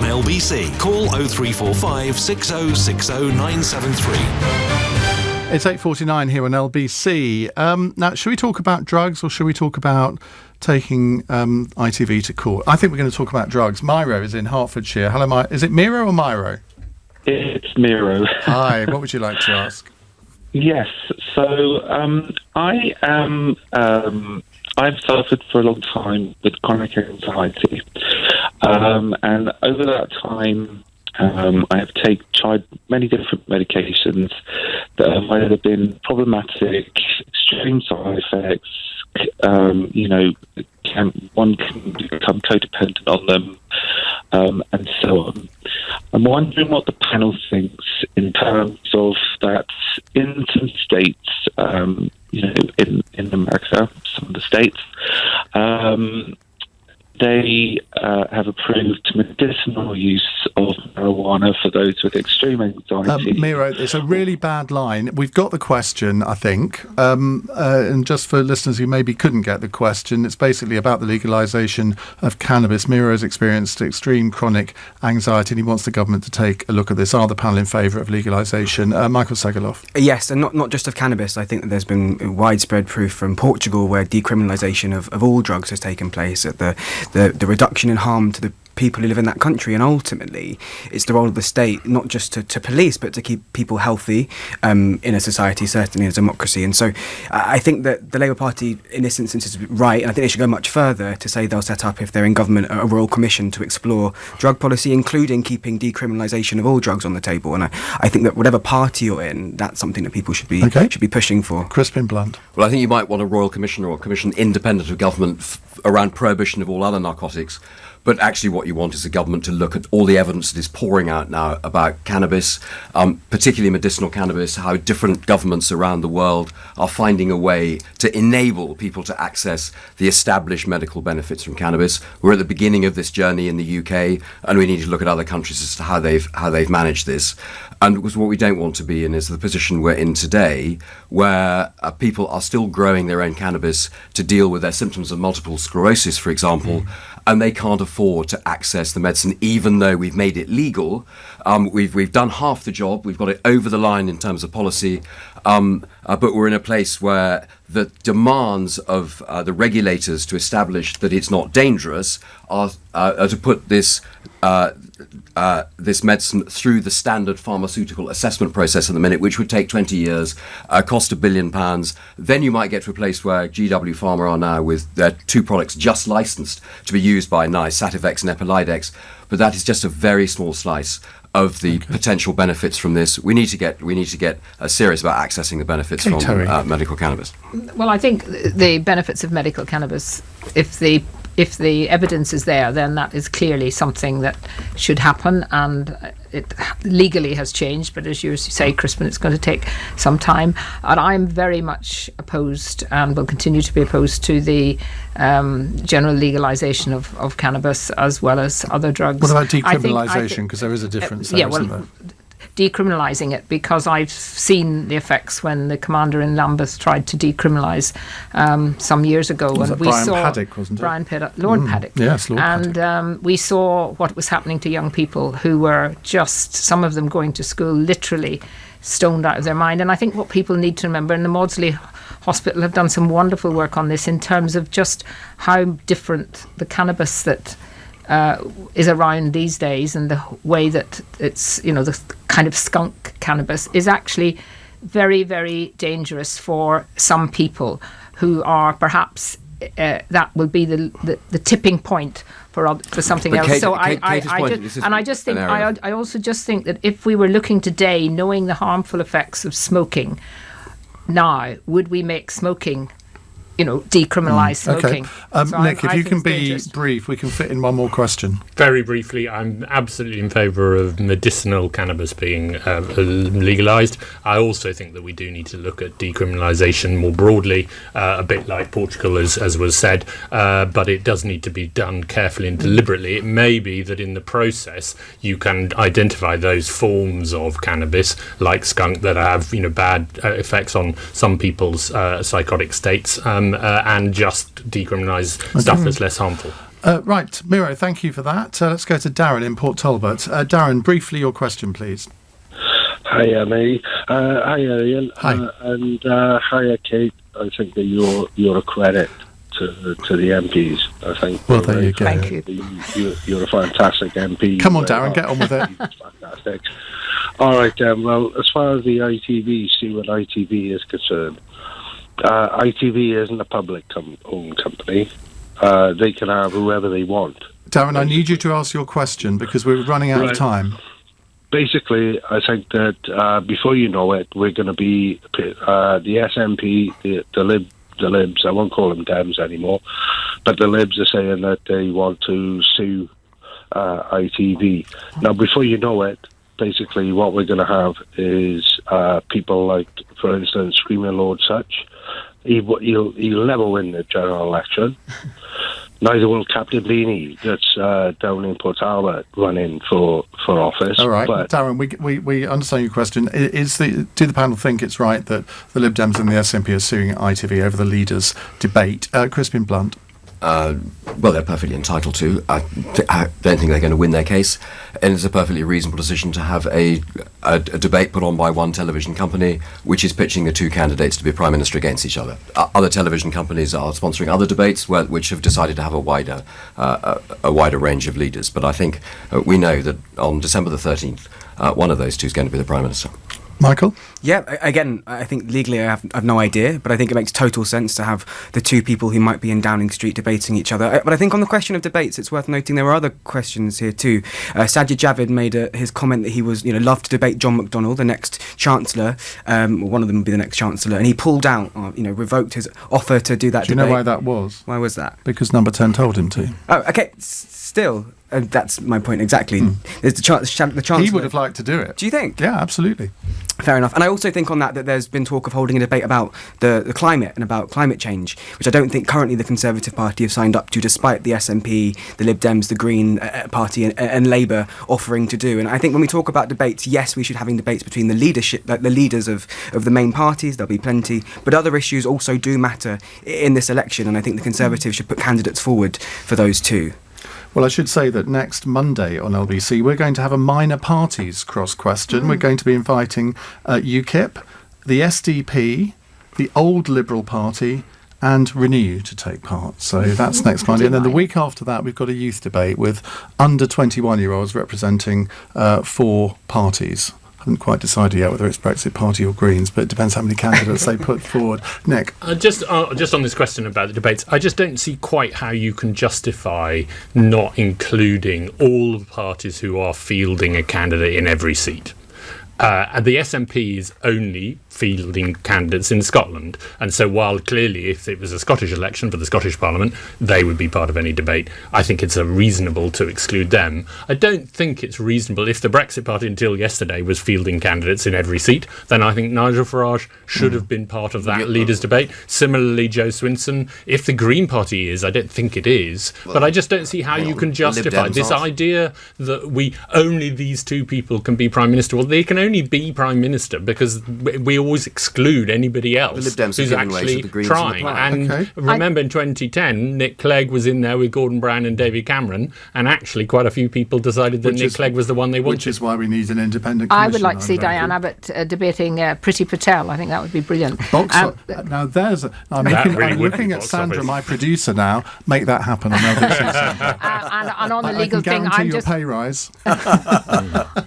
on LBC. Call 0345 6060 973. It's 8:49 here on LBC. Now, should we talk about drugs or should we talk about taking ITV to court? I think we're going to talk about drugs. Miro is in Hertfordshire. Hello, is it Miro or Miro? It's Miro. Hi, what would you like to ask? Yes, so I am. I've suffered for a long time with chronic anxiety, and over that time, I have tried many different medications that have either been problematic, extreme side effects. One can become codependent on them, and so on. I'm wondering what the panel thinks in terms of that in some states, in America, some of the states, they have approved medicinal use of marijuana for those with extreme anxiety. Miro, it's a really bad line. We've got the question, I think. And just for listeners who maybe couldn't get the question, it's basically about the legalisation of cannabis. Miro has experienced extreme chronic anxiety and he wants the government to take a look at this. Are the panel in favour of legalisation? Michael Segalov. Yes, and not just of cannabis. I think that there's been widespread proof from Portugal where decriminalisation of all drugs has taken place, at the reduction in harm to the people who live in that country, and ultimately it's the role of the state not just to police but to keep people healthy in a society, certainly in a democracy. And so I think that the Labour Party in this instance is right, and I think they should go much further to say they'll set up, if they're in government, a royal commission to explore drug policy, including keeping decriminalisation of all drugs on the table. And I think that whatever party you're in, that's something that people should be pushing for. Crispin Blunt. Well, I think you might want a royal commission or a commission independent of government around prohibition of all other narcotics. But actually what you want is a government to look at all the evidence that is pouring out now about cannabis, particularly medicinal cannabis, how different governments around the world are finding a way to enable people to access the established medical benefits from cannabis. We're at the beginning of this journey in the UK, and we need to look at other countries as to how they've managed this. And because what we don't want to be in is the position we're in today, where people are still growing their own cannabis to deal with their symptoms of multiple sclerosis, for example, and they can't afford to access the medicine, even though we've made it legal. We've done half the job. We've got it over the line in terms of policy, but we're in a place where the demands of the regulators to establish that it's not dangerous are to put this medicine through the standard pharmaceutical assessment process at the minute, which would take 20 years, cost £1 billion. Then you might get to a place where GW Pharma are now with their two products just licensed to be used by NICE, Sativex and Epilydex, but that is just a very small slice of the potential benefits from this. We need to get serious about accessing the benefits from medical cannabis. Well, I think the benefits of medical cannabis, if the evidence is there, then that is clearly something that should happen, and it legally has changed, but as you say, Crispin, it's going to take some time. And I'm very much opposed, and will continue to be opposed, to the general legalisation of cannabis as well as other drugs. What about decriminalisation? Because there is a difference there, isn't there? Decriminalising it, because I've seen the effects when the commander in Lambeth tried to decriminalise some years ago. And we saw Paddock, wasn't it? Lord Paddock. Yes, Lord Paddock. And we saw what was happening to young people who were just, some of them going to school literally stoned out of their mind. And I think what people need to remember, and the Maudsley Hospital have done some wonderful work on this in terms of just how different the cannabis that is around these days, and the way that it's, the kind of skunk cannabis is actually very, very dangerous for some people who are perhaps that will be the tipping point for something else. So I also just think that if we were looking today, knowing the harmful effects of smoking, now would we make smoking, decriminalise smoking? Okay. So Nick, if you can be dangerous. brief, we can fit in one more question. Very briefly, I'm absolutely in favour of medicinal cannabis being legalised. I also think that we do need to look at decriminalisation more broadly, a bit like Portugal, as was said, but it does need to be done carefully and deliberately. It may be that in the process you can identify those forms of cannabis, like skunk, that have bad effects on some people's psychotic states, and just decriminalise stuff that's less harmful. Right, Miro, thank you for that. Let's go to Darren in Port Talbot. Darren, briefly your question, please. Hiya, me. Hiya, Ian. Hi. And hiya, Kate. I think that you're a credit to the MPs. I think. Well, there you go. Thank you. You're a fantastic MP. Come on, Darren, get on with it. Fantastic. All right, then. Well, as far as the ITV, Stewart ITV is concerned, ITV isn't a public-owned company. They can have whoever they want. Darren, I need you to ask your question because we're running out of time. Basically, I think that before you know it, we're going to be the SNP, the Libs. I won't call them Dems anymore, but the Libs are saying that they want to sue ITV. Now, before you know it, basically what we're going to have is people like, for instance, Screaming Lord Such. He'll never win the general election. Neither will Captain Beanie, that's down in Port Talbot, running for office. All right, but Darren, we understand your question. Do the panel think it's right that the Lib Dems and the SNP are suing ITV over the leaders' debate? Crispin Blunt. Well, they're perfectly entitled to. I don't think they're going to win their case, and it's a perfectly reasonable decision to have a debate put on by one television company, which is pitching the two candidates to be Prime Minister against each other. Other television companies are sponsoring other debates which have decided to have a wider range of leaders. But I think we know that on December the 13th, one of those two is going to be the Prime Minister. Michael? Yeah, again, I think legally I have no idea, but I think it makes total sense to have the two people who might be in Downing Street debating each other. But I think on the question of debates, it's worth noting there are other questions here too. Sajid Javid made his comment that he was, loved to debate John McDonnell, the next Chancellor, one of them would be the next Chancellor, and he pulled out, revoked his offer to do that debate. Do you know why that was? Why was that? Because Number 10 told him to. Oh, okay, still... that's my point exactly. There's the Chancellor. He would have liked to do it. Do you think? Yeah, absolutely. Fair enough. And I also think on that there's been talk of holding a debate about the climate and about climate change, which I don't think currently the Conservative Party have signed up to, despite the SNP, the Lib Dems, the Green Party and Labour offering to do. And I think when we talk about debates, yes, we should having debates between the leadership, like the leaders of the main parties, there'll be plenty, but other issues also do matter in this election, and I think the Conservatives should put candidates forward for those too. Well, I should say that next Monday on LBC, we're going to have a minor parties cross question. We're going to be inviting UKIP, the SDP, the Old Liberal Party, and Renew to take part. So that's next Monday. And then the week after that, we've got a youth debate with under 21-year-olds representing 4 parties. I haven't quite decided yet whether it's Brexit Party or Greens, but it depends how many candidates they put forward. Nick? Just on this question about the debates, I just don't see quite how you can justify not including all the parties who are fielding a candidate in every seat. And the SNP is only fielding candidates in Scotland. And so while clearly if it was a Scottish election for the Scottish Parliament, they would be part of any debate, I think it's reasonable to exclude them. I don't think it's reasonable if the Brexit Party until yesterday was fielding candidates in every seat, then I think Nigel Farage should have been part of that leaders' debate. Similarly, Joe Swinson, if the Green Party is, I don't think it is, but I just don't see how you can justify this idea that only these two people can be Prime Minister. Well, they can only be Prime Minister because we always exclude anybody else who's actually trying. And remember in 2010, Nick Clegg was in there with Gordon Brown and David Cameron, and actually quite a few people decided that Nick Clegg was the one they wanted. Which is why we need an independent commission. I would like to see Diane Abbott debating Priti Patel. I think that would be brilliant. Now there's I'm looking at Sandra, my producer now. Make that happen on LBC. And on the legal thing, I'm just pay rise.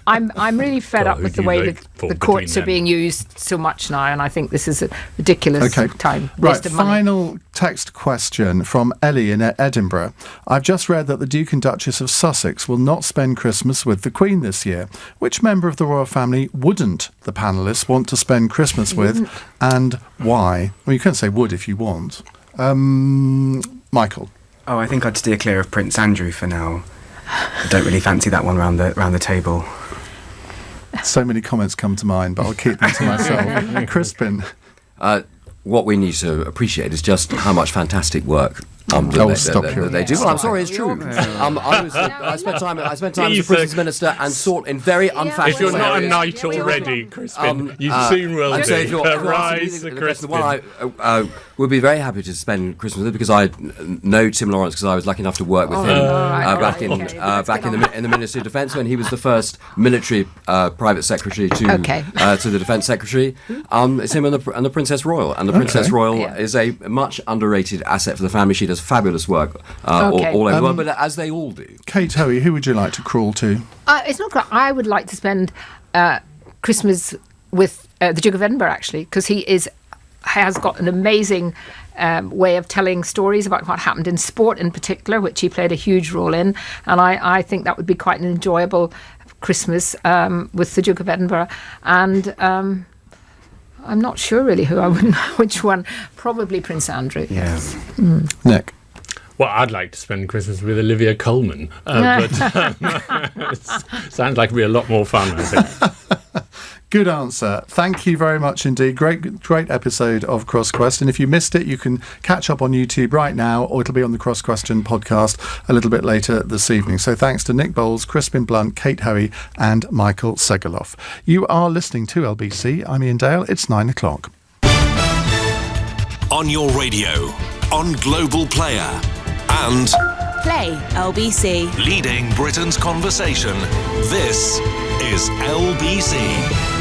I'm really fed up with the way the courts are being used so much now, and I think this is a ridiculous time. Right, final text question from Ellie in Edinburgh. I've just read that the Duke and Duchess of Sussex will not spend Christmas with the Queen this year. Which member of the royal family wouldn't the panellists want to spend Christmas with, and why? Well, you can say would if you want. Michael? Oh, I think I'd steer clear of Prince Andrew for now. I don't really fancy that one round the table. So many comments come to mind, but I'll keep them to myself. Crispin? What we need to appreciate is just how much fantastic work they do. Well, I'm sorry, it's true. I spent time as a prisons minister and sought in very unfashionable If you're not a knight already, Crispin, you soon will be. So if you're Rise, Crispin. would be very happy to spend Christmas with him because I know Tim Lawrence because I was lucky enough to work with him back in the Ministry of Defence when he was the first military private secretary to the Defence Secretary. It's him and the Princess Royal, and the Princess Royal is a much underrated asset for the family. She does fabulous work all over the world, but as they all do. Kate Hoey, who would you like to crawl to? It's not. I would like to spend Christmas with the Duke of Edinburgh, actually, because he has got an amazing way of telling stories about what happened in sport in particular, which he played a huge role in. And I think that would be quite an enjoyable Christmas with the Duke of Edinburgh. And I'm not sure really which one. Probably Prince Andrew. Yes. Nick? Well, I'd like to spend Christmas with Olivia Colman, but sounds like it'd be a lot more fun, I think. Good answer. Thank you very much indeed. Great episode of Cross Quest. And if you missed it, you can catch up on YouTube right now, or it'll be on the Cross Question podcast a little bit later this evening. So thanks to Nick Boles, Crispin Blunt, Kate Hoey and Michael Segalov. You are listening to LBC. I'm Iain Dale. It's 9 o'clock. On your radio, on Global Player and Play LBC. Leading Britain's conversation. This is LBC.